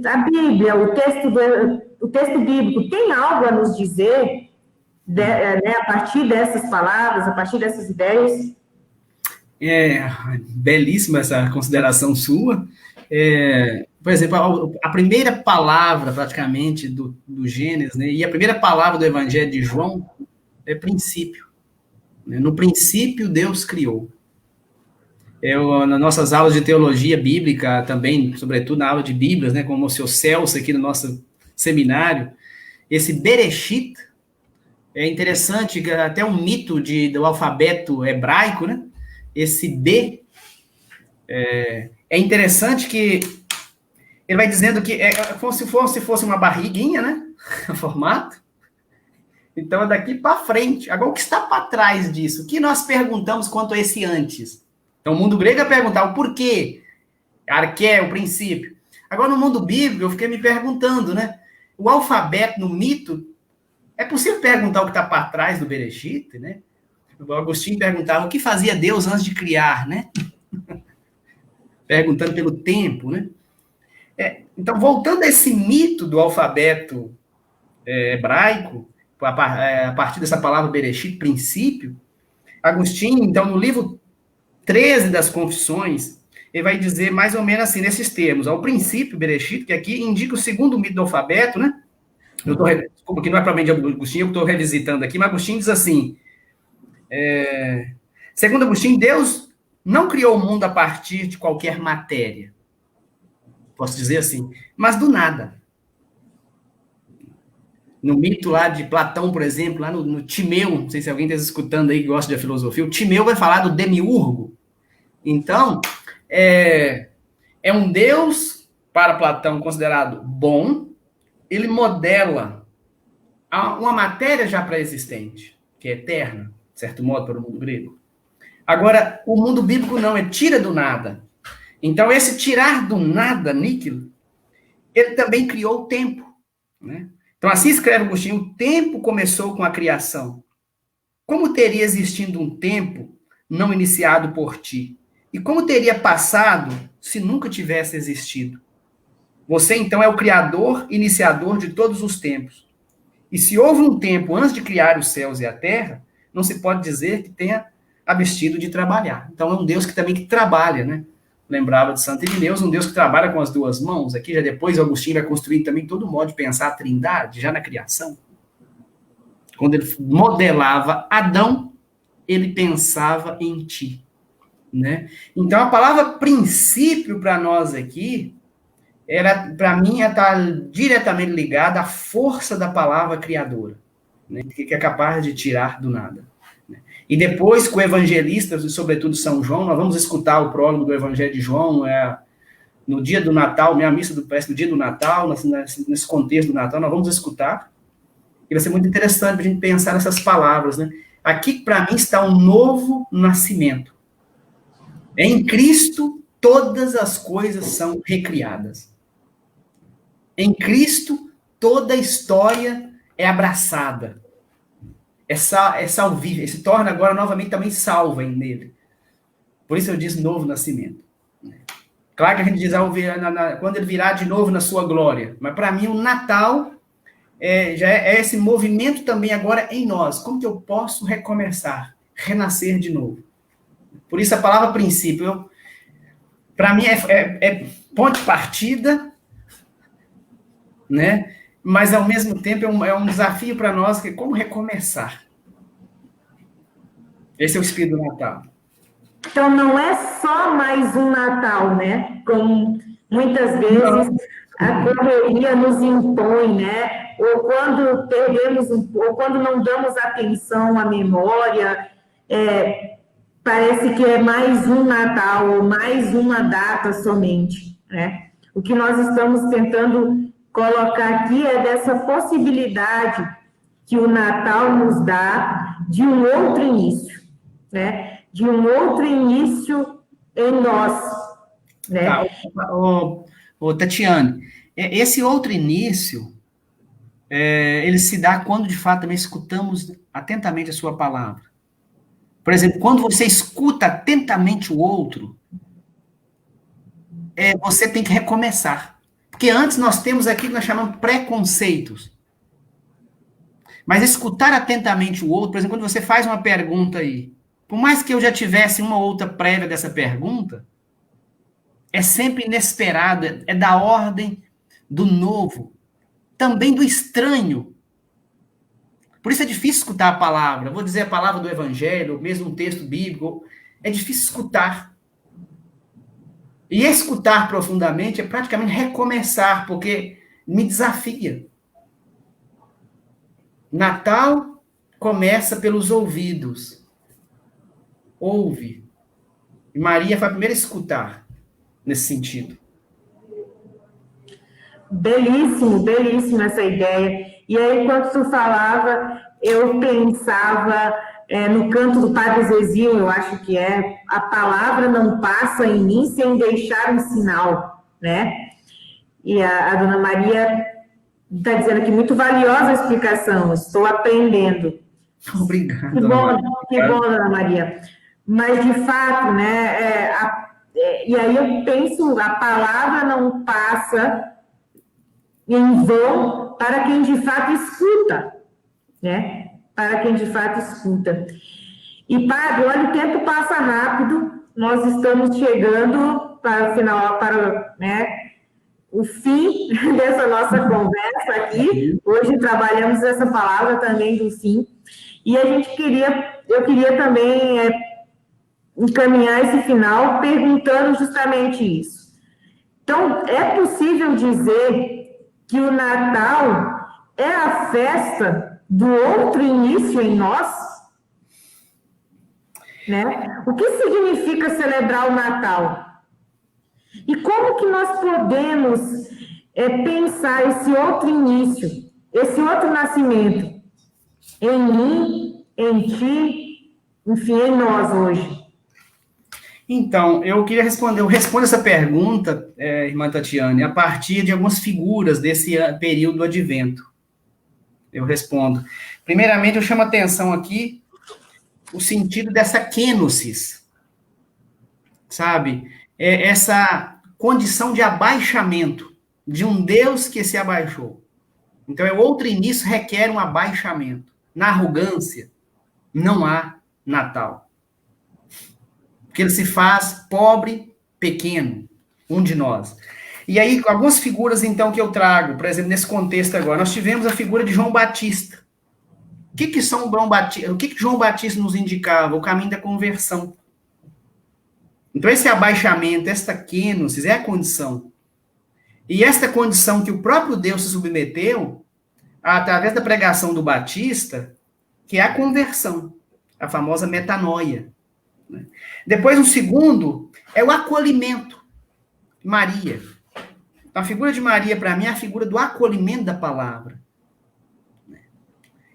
A Bíblia, o texto bíblico tem algo a nos dizer, né, a partir dessas palavras, a partir dessas ideias? Belíssima essa consideração sua. Por exemplo, a primeira palavra, praticamente, do Gênesis, né, e a primeira palavra do Evangelho de João é princípio. Né? No princípio, Deus criou. Nas nossas aulas de teologia bíblica, também, sobretudo na aula de Bíblias, né, como o seu Celso aqui no nosso seminário, esse Bereshit é interessante, até um mito do alfabeto hebraico, né? Esse B, é interessante que ele vai dizendo que é como se fosse uma barriguinha, né? O formato. Então, é daqui para frente. Agora, o que está para trás disso? O que nós perguntamos quanto a esse antes? Então, o mundo grego ia perguntar o porquê, arqué, o princípio. Agora, no mundo bíblico, eu fiquei me perguntando, né? O alfabeto no mito, é possível perguntar o que está para trás do Bereshit, né? O Agostinho perguntava o que fazia Deus antes de criar, né? Perguntando pelo tempo, né? Então, voltando a esse mito do alfabeto hebraico, a partir dessa palavra Bereshit, princípio, Agostinho, então, no livro 13 das Confissões, ele vai dizer mais ou menos assim, nesses termos, ao princípio, Bereshit, que aqui indica o segundo mito do alfabeto, né? Desculpa, que não é propriamente de Agostinho, eu estou revisitando aqui, mas Agostinho diz assim, segundo Agostinho, Deus não criou o mundo a partir de qualquer matéria, posso dizer assim, mas do nada. No mito lá de Platão, por exemplo, lá no Timeu, não sei se alguém está escutando aí que gosta de filosofia, o Timeu vai falar do demiurgo. Então, é um Deus, para Platão, considerado bom, ele modela uma matéria já pré-existente, que é eterna, de certo modo, para o mundo grego. Agora, o mundo bíblico não, é tira do nada. Então, esse tirar do nada, níquel, ele também criou o tempo, né? Então, assim escreve Agostinho, o tempo começou com a criação. Como teria existido um tempo não iniciado por ti? E como teria passado se nunca tivesse existido? Você, então, é o criador, iniciador de todos os tempos. E se houve um tempo antes de criar os céus e a terra, não se pode dizer que tenha abstido de trabalhar. Então, é um Deus que também trabalha, né? Lembrava de Santo Irineu, um Deus que trabalha com as duas mãos. Aqui, já depois, o Agostinho vai construir também todo modo de pensar a trindade, já na criação. Quando ele modelava Adão, ele pensava em ti, né? Então, a palavra princípio para nós aqui, para mim, está diretamente ligada à força da palavra criadora, né? Que é capaz de tirar do nada. E depois, com evangelistas, e sobretudo São João, nós vamos escutar o prólogo do Evangelho de João, no dia do Natal, minha missa parece no dia do Natal, nesse contexto do Natal, nós vamos escutar. E vai ser muito interessante para a gente pensar nessas palavras, né? Aqui, para mim, está um novo nascimento. Em Cristo, todas as coisas são recriadas. Em Cristo, toda a história é abraçada. É salvível, se torna agora novamente também salva nele. Por isso eu disse novo nascimento. Claro que a gente diz quando ele virá de novo na sua glória, mas para mim o Natal já é esse movimento também agora em nós. Como que eu posso recomeçar, renascer de novo? Por isso a palavra princípio, para mim é ponto de partida, né? Mas, ao mesmo tempo, é um desafio para nós, que é como recomeçar. Esse é o espírito do Natal. Então, não é só mais um Natal, né? Como muitas vezes a correria nos impõe, né? Ou quando perdemos, ou quando não damos atenção à memória, parece que é mais um Natal, ou mais uma data somente, né? O que nós estamos tentando colocar aqui é dessa possibilidade que o Natal nos dá de um outro início, né? De um outro início em nós, né? Tá, Tatiane, esse outro início, ele se dá quando, de fato, também escutamos atentamente a sua palavra. Por exemplo, quando você escuta atentamente o outro, você tem que recomeçar. Porque antes nós temos aqui que nós chamamos preconceitos. Mas escutar atentamente o outro, por exemplo, quando você faz uma pergunta aí, por mais que eu já tivesse uma outra prévia dessa pergunta, é sempre inesperado, é da ordem do novo, também do estranho. Por isso é difícil escutar a palavra. Vou dizer a palavra do Evangelho, mesmo um texto bíblico, é difícil escutar. E escutar profundamente é praticamente recomeçar, porque me desafia. Natal começa pelos ouvidos. Ouve. E Maria foi a primeira a escutar nesse sentido. Belíssimo, belíssimo essa ideia. E aí, quando tu falava, eu pensava no canto do Padre Zezinho, eu acho que a palavra não passa em mim sem deixar um sinal, né? E a Dona Maria está dizendo aqui, muito valiosa a explicação, estou aprendendo. Obrigado, Que bom, Dona Maria. Mas, de fato, né, e aí eu penso, a palavra não passa em vão para quem de fato escuta, né? Para quem de fato escuta. E, Padre, olha, o tempo passa rápido, nós estamos chegando para o final, né, o fim dessa nossa conversa aqui. Hoje trabalhamos essa palavra também do fim. E eu queria também encaminhar esse final perguntando justamente isso. Então, é possível dizer que o Natal é a festa do outro início em nós? Né? O que significa celebrar o Natal? E como que nós podemos pensar esse outro início, esse outro nascimento em mim, em ti, enfim, em nós hoje? Então, eu respondo essa pergunta, irmã Tatiane, a partir de algumas figuras desse período do Advento. Eu respondo. Primeiramente, eu chamo a atenção aqui o sentido dessa kenosis, sabe? Essa condição de abaixamento, de um Deus que se abaixou. Então, outro início requer um abaixamento. Na arrogância, não há Natal. Porque ele se faz pobre, pequeno, um de nós. E aí, algumas figuras, então, que eu trago, por exemplo, nesse contexto agora, nós tivemos a figura de João Batista. O que João Batista nos indicava? O caminho da conversão. Então, esse abaixamento, esta kenosis, é a condição. E esta condição que o próprio Deus se submeteu, através da pregação do Batista, que é a conversão, a famosa metanoia. Depois, um segundo, é o acolhimento. Maria. A figura de Maria, para mim, é a figura do acolhimento da palavra.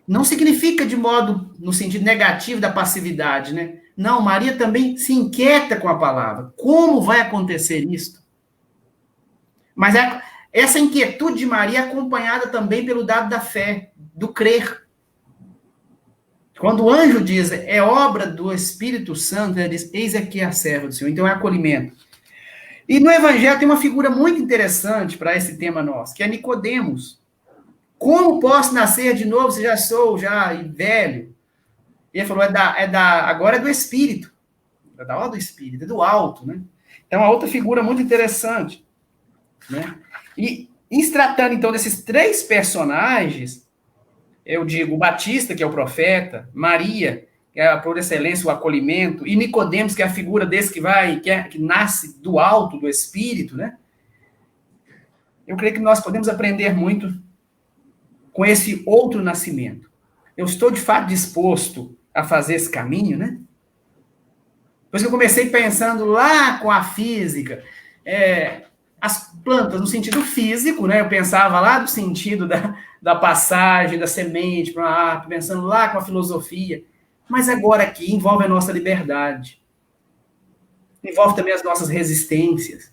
Não significa no sentido negativo da passividade, né? Não, Maria também se inquieta com a palavra. Como vai acontecer isso? Mas essa inquietude de Maria é acompanhada também pelo dado da fé, do crer. Quando o anjo diz, é obra do Espírito Santo, ele diz, eis aqui a serva do Senhor. Então é acolhimento. E no Evangelho tem uma figura muito interessante para esse tema nosso, que é Nicodemos. Como posso nascer de novo se já sou velho? Ele falou, agora é do Espírito. É da ordem do Espírito, é do alto, né? Então, é outra figura muito interessante. Né? E Em se tratando, então, desses 3 personagens, eu digo o Batista, que é o profeta, Maria, que é por excelência o acolhimento, e Nicodemos, que é a figura desse que nasce do alto, do Espírito, né? Eu creio que nós podemos aprender muito com esse outro nascimento. Eu estou, de fato, disposto a fazer esse caminho, né? Depois que eu comecei pensando lá com a física, as plantas no sentido físico, né? Eu pensava lá do sentido da passagem, da semente para uma árvore, pensando lá com a filosofia. Mas agora aqui envolve a nossa liberdade. Envolve também as nossas resistências,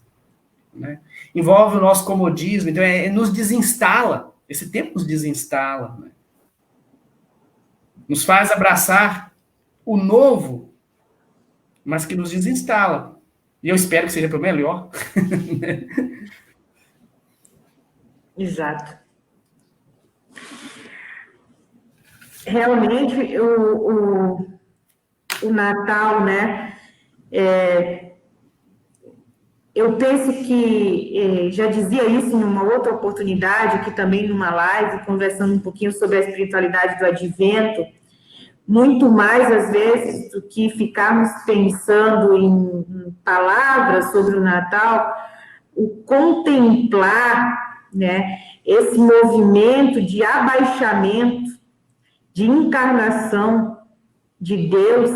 né? Envolve o nosso comodismo. Então, nos desinstala. Esse tempo nos desinstala, né? Nos faz abraçar o novo, mas que nos desinstala. E eu espero que seja para o melhor. Exato. Realmente, o Natal, né? Eu penso que, já dizia isso em uma outra oportunidade, aqui também numa live, conversando um pouquinho sobre a espiritualidade do Advento, muito mais, às vezes, do que ficarmos pensando em palavras sobre o Natal, o contemplar, né, esse movimento de abaixamento, de encarnação de Deus,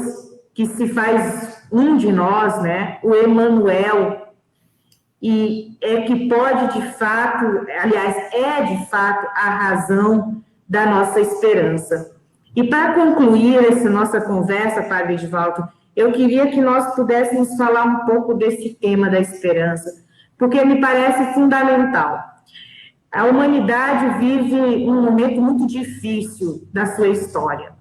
que se faz um de nós, né, o Emanuel, e que pode, de fato, aliás, de fato, a razão da nossa esperança. E para concluir essa nossa conversa, Padre Edvaldo, eu queria que nós pudéssemos falar um pouco desse tema da esperança, porque me parece fundamental. A humanidade vive um momento muito difícil da sua história.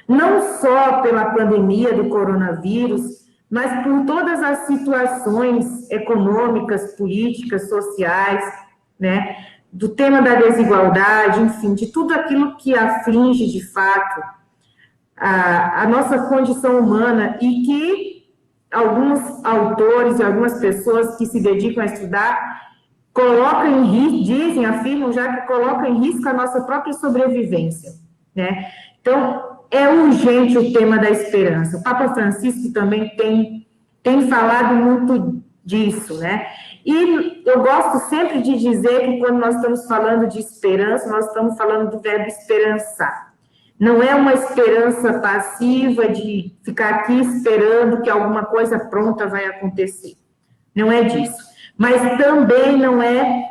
Não só pela pandemia do coronavírus, mas por todas as situações econômicas, políticas, sociais, né, do tema da desigualdade, enfim, de tudo aquilo que aflige, de fato, a nossa condição humana e que alguns autores e algumas pessoas que se dedicam a estudar colocam em risco, afirmam já que colocam em risco a nossa própria sobrevivência, né? Então, é urgente o tema da esperança. O Papa Francisco também tem falado muito disso, né? E eu gosto sempre de dizer que quando nós estamos falando de esperança, nós estamos falando do verbo esperançar. Não é uma esperança passiva de ficar aqui esperando que alguma coisa pronta vai acontecer. Não é disso. Mas também não é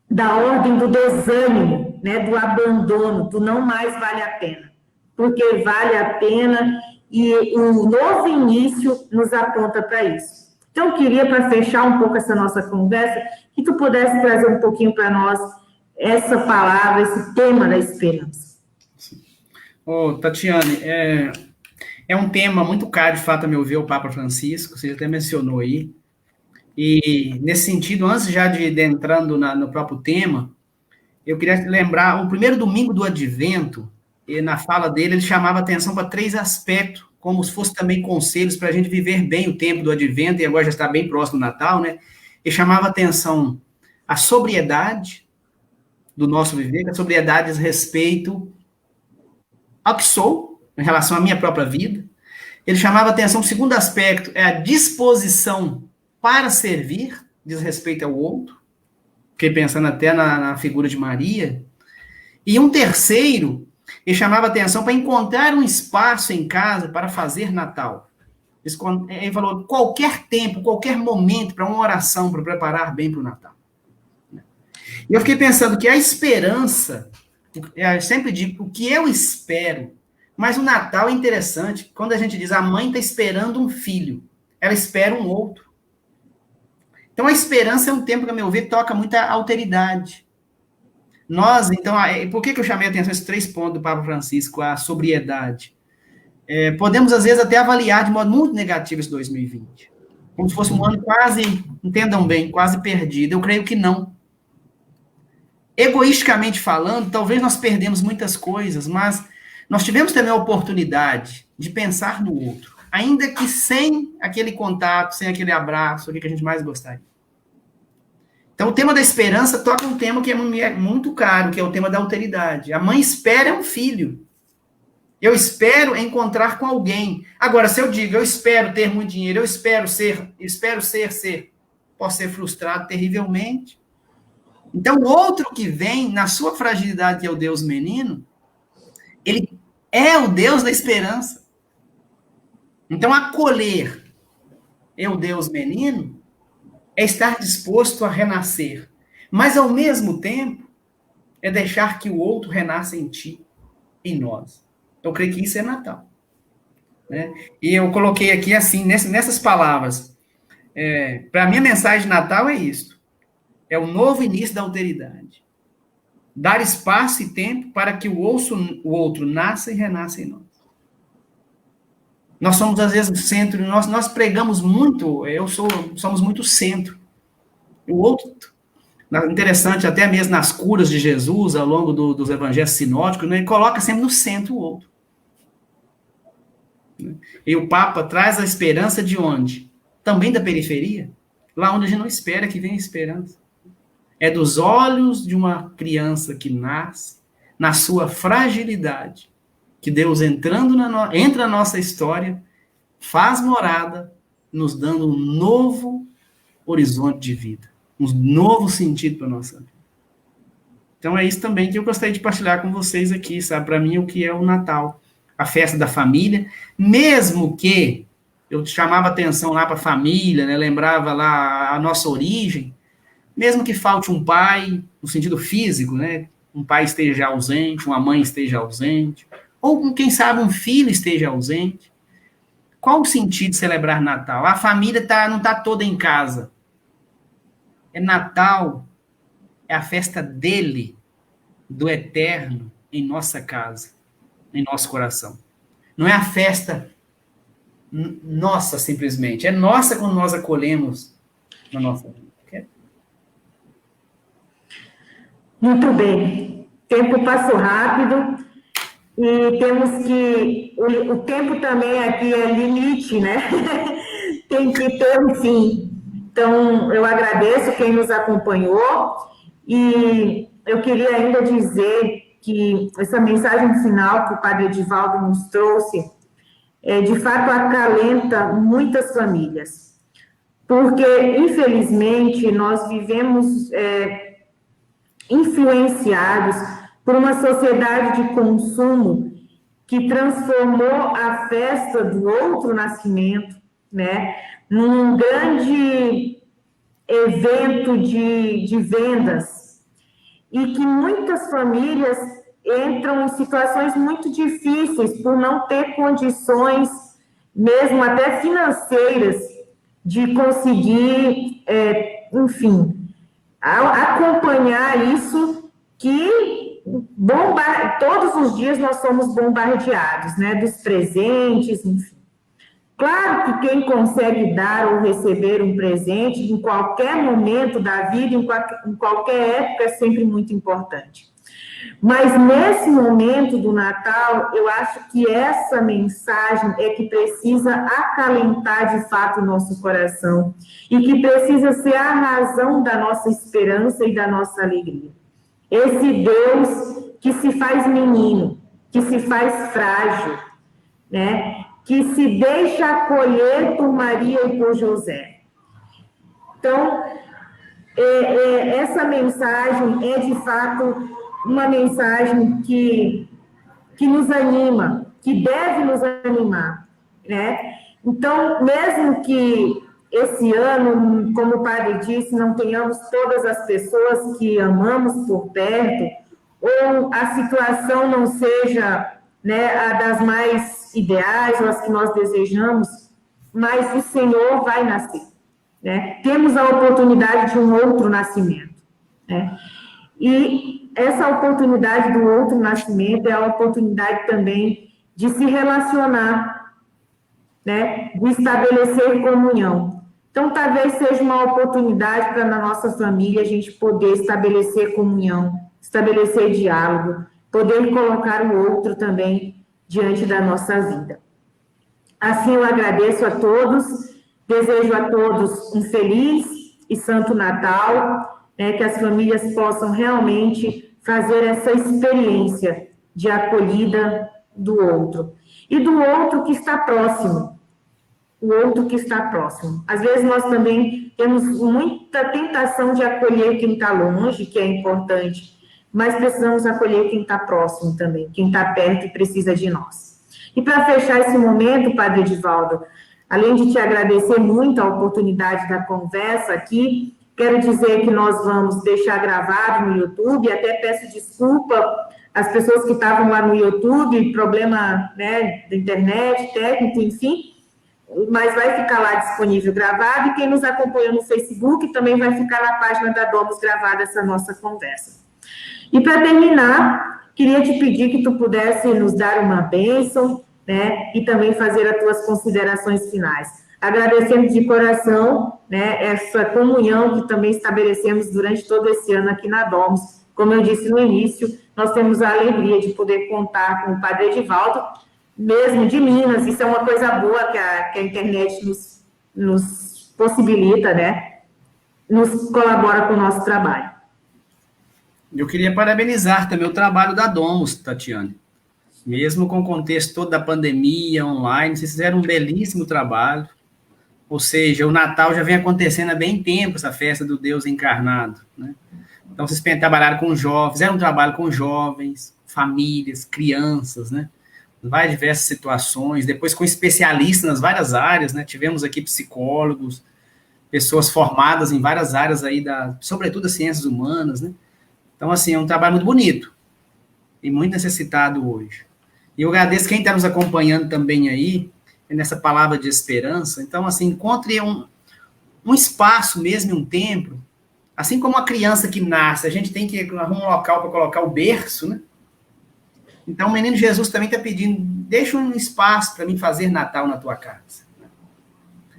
da ordem do desânimo, né? Do abandono, do não mais vale a pena. Porque vale a pena e o novo início nos aponta para isso. Então, eu queria, para fechar um pouco essa nossa conversa, que tu pudesse trazer um pouquinho para nós essa palavra, esse tema da esperança. Tatiane, é um tema muito caro, de fato, a meu ver, o Papa Francisco, você até mencionou aí. E, nesse sentido, antes já de entrando no próprio tema, eu queria lembrar, o primeiro domingo do Advento, e na fala dele, ele chamava atenção para 3 aspectos, como se fosse também conselhos para a gente viver bem o tempo do Advento, e agora já está bem próximo do Natal, né? Ele chamava atenção à sobriedade do nosso viver, a sobriedade diz respeito ao que sou, em relação à minha própria vida. Ele chamava atenção, o segundo aspecto é a disposição para servir, diz respeito ao outro, fiquei pensando até na figura de Maria. E um terceiro, ele chamava atenção para encontrar um espaço em casa para fazer Natal. Ele falou, qualquer tempo, qualquer momento para uma oração, para preparar bem para o Natal. E eu fiquei pensando que a esperança, eu sempre digo, o que eu espero, mas o Natal é interessante, quando a gente diz, a mãe está esperando um filho, ela espera um outro. Então, a esperança é um tempo que, a meu ver, toca muita alteridade. Nós, então, por que eu chamei a atenção a esses 3 pontos do Papa Francisco? A sobriedade. Podemos, às vezes, até avaliar de modo muito negativo esse 2020. Como se fosse um ano quase, entendam bem, quase perdido. Eu creio que não. Egoisticamente falando, talvez nós perdemos muitas coisas, mas nós tivemos também a oportunidade de pensar no outro, ainda que sem aquele contato, sem aquele abraço, o que a gente mais gostaria. Então, o tema da esperança toca um tema que é muito caro, que é o tema da alteridade. A mãe espera um filho. Eu espero encontrar com alguém. Agora, se eu digo, eu espero ter muito dinheiro, eu espero ser, posso ser frustrado terrivelmente. Então, o outro que vem, na sua fragilidade, que é o Deus menino, ele é o Deus da esperança. Então, acolher o Deus menino é estar disposto a renascer. Mas, ao mesmo tempo, é deixar que o outro renasça em ti, em nós. Eu creio que isso é Natal. Né? E eu coloquei aqui, assim, nessas palavras. Para a minha mensagem de Natal é isto. É o novo início da alteridade. Dar espaço e tempo para que o outro nasça e renasça em nós. Nós somos, às vezes, o centro, nós pregamos muito, somos muito centro. O outro, interessante, até mesmo nas curas de Jesus, ao longo dos evangelhos sinóticos, né, ele coloca sempre no centro o outro. E o Papa traz a esperança de onde? Também da periferia, lá onde a gente não espera que venha a esperança. É dos olhos de uma criança que nasce, na sua fragilidade, que Deus entra na nossa história, faz morada, nos dando um novo horizonte de vida, um novo sentido para a nossa vida. Então é isso também que eu gostaria de partilhar com vocês aqui, sabe? Para mim, o que é o Natal, a festa da família, mesmo que eu chamava atenção lá para a família, né? Lembrava lá a nossa origem, mesmo que falte um pai, no sentido físico, né? Um pai esteja ausente, uma mãe esteja ausente, ou, quem sabe, um filho esteja ausente. Qual o sentido de celebrar Natal? A família não está toda em casa. Natal é a festa dele, do eterno, em nossa casa, em nosso coração. Não é a festa nossa, simplesmente. É nossa quando nós acolhemos na nossa vida. Muito bem. O tempo passou rápido e temos que... O tempo também aqui é limite, né? Tem que ter um fim. Então, eu agradeço quem nos acompanhou e eu queria ainda dizer que essa mensagem final que o Padre Edivaldo nos trouxe, de fato, acalenta muitas famílias. Porque, infelizmente, nós vivemos... influenciados por uma sociedade de consumo que transformou a festa do outro nascimento, né, num grande evento de vendas, e que muitas famílias entram em situações muito difíceis por não ter condições, mesmo até financeiras, de conseguir, enfim, acompanhar isso, que todos os dias nós somos bombardeados, né, dos presentes, enfim. Claro que quem consegue dar ou receber um presente em qualquer momento da vida, em qualquer época, é sempre muito importante. Mas nesse momento do Natal, eu acho que essa mensagem é que precisa acalentar de fato o nosso coração e que precisa ser a razão da nossa esperança e da nossa alegria. Esse Deus que se faz menino, que se faz frágil, né? Que se deixa acolher por Maria e por José. Então, essa mensagem é de fato uma mensagem que nos anima, que deve nos animar, né? Então, mesmo que esse ano, como o padre disse, não tenhamos todas as pessoas que amamos por perto, ou a situação não seja, né, a das mais ideais, ou as que nós desejamos, mas o Senhor vai nascer, né? Temos a oportunidade de um outro nascimento, né? E essa oportunidade do outro nascimento é a oportunidade também de se relacionar, né? De estabelecer comunhão. Então, talvez seja uma oportunidade para na nossa família a gente poder estabelecer comunhão, estabelecer diálogo, poder colocar o outro também diante da nossa vida. Assim, eu agradeço a todos, desejo a todos um feliz e santo Natal, né, que as famílias possam realmente fazer essa experiência de acolhida do outro. E do outro que está próximo. O outro que está próximo. Às vezes nós também temos muita tentação de acolher quem está longe, que é importante, mas precisamos acolher quem está próximo também, quem está perto e precisa de nós. E para fechar esse momento, Padre Edivaldo, além de te agradecer muito a oportunidade da conversa aqui, quero dizer que nós vamos deixar gravado no YouTube, até peço desculpa às pessoas que estavam lá no YouTube, problema, né, da internet, técnico, enfim, mas vai ficar lá disponível gravado, e quem nos acompanhou no Facebook também vai ficar na página da Domus gravada essa nossa conversa. E para terminar, queria te pedir que tu pudesse nos dar uma bênção, né, e também fazer as tuas considerações finais. Agradecendo de coração, né, essa comunhão que também estabelecemos durante todo esse ano aqui na Domus. Como eu disse no início, nós temos a alegria de poder contar com o Padre Edivaldo, mesmo de Minas. Isso é uma coisa boa que a internet nos possibilita, né, nos colabora com o nosso trabalho. Eu queria parabenizar também o trabalho da Domus, Tatiane. Mesmo com o contexto todo da pandemia, online, vocês fizeram um belíssimo trabalho. Ou seja, o Natal já vem acontecendo há bem tempo, essa festa do Deus encarnado, né? Então, vocês trabalharam com jovens, fizeram um trabalho com jovens, famílias, crianças, né? Em várias diversas situações, depois com especialistas nas várias áreas, né? Tivemos aqui psicólogos, pessoas formadas em várias áreas aí, sobretudo as ciências humanas, né? Então, assim, é um trabalho muito bonito e muito necessitado hoje. E eu agradeço quem está nos acompanhando também aí, nessa palavra de esperança. Então, assim, encontre um espaço mesmo, um templo, assim como a criança que nasce, a gente tem que arrumar um local para colocar o berço, né? Então, o menino Jesus também está pedindo, deixa um espaço para mim fazer Natal na tua casa.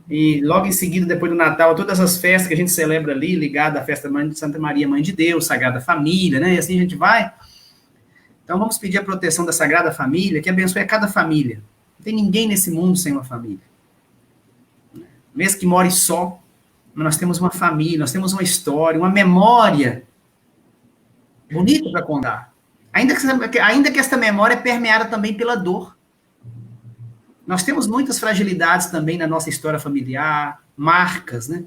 E logo em seguida, depois do Natal, todas as festas que a gente celebra ali, ligada à festa de Santa Maria, Mãe de Deus, Sagrada Família, né? E assim a gente vai. Então, vamos pedir a proteção da Sagrada Família, que abençoe a cada família. Não tem ninguém nesse mundo sem uma família. Mesmo que more só, nós temos uma família, nós temos uma história, uma memória bonita para contar. Ainda que esta memória é permeada também pela dor. Nós temos muitas fragilidades também na nossa história familiar, marcas, né?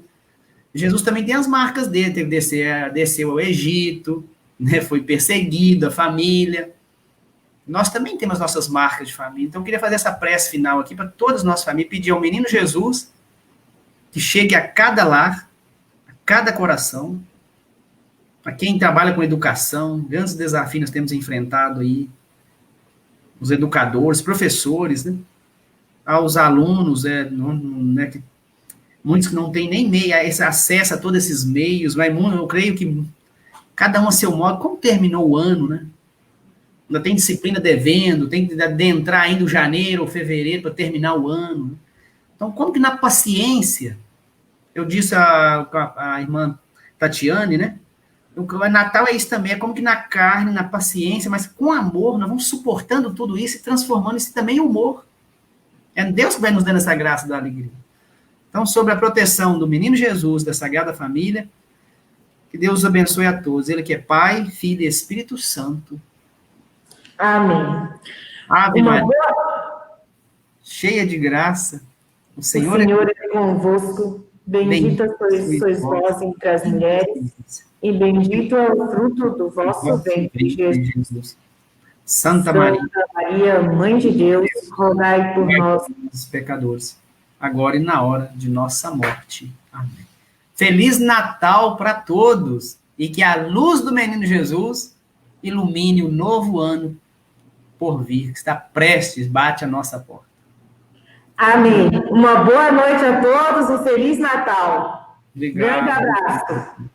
Jesus também tem as marcas dele, teve que desceu ao Egito, né? Foi perseguido, a família. Nós também temos nossas marcas de família. Então, eu queria fazer essa prece final aqui para todas as nossas famílias, pedir ao menino Jesus que chegue a cada lar, a cada coração, a quem trabalha com educação, grandes desafios nós temos enfrentado aí, os educadores, professores, né? Aos alunos, que muitos que não têm nem meio, esse acesso a todos esses meios, mas eu creio que cada um a seu modo. Como terminou o ano, né? Ainda tem disciplina devendo, tem que adentrar ainda o janeiro ou fevereiro para terminar o ano, né? Então, como que na paciência, eu disse a irmã Tatiane, né? O Natal é isso também, é como que na carne, na paciência, mas com amor, nós vamos suportando tudo isso e transformando isso também em humor. É Deus que vai nos dando essa graça da alegria. Então, sobre a proteção do menino Jesus, da Sagrada Família, que Deus os abençoe a todos. Ele que é Pai, Filho e Espírito Santo. Amém. Ave Maria, cheia de graça, o Senhor é convosco. Bendita sois vós entre as mulheres, e bendito é o fruto do vosso ventre, Jesus. Santa Maria, Mãe de Deus, rogai por nós, os pecadores, agora e na hora de nossa morte. Amém. Feliz Natal para todos, e que a luz do menino Jesus ilumine o novo ano por vir, que está prestes, bate a nossa porta. Amém. Uma boa noite a todos e Feliz Natal. Obrigado. Grande abraço.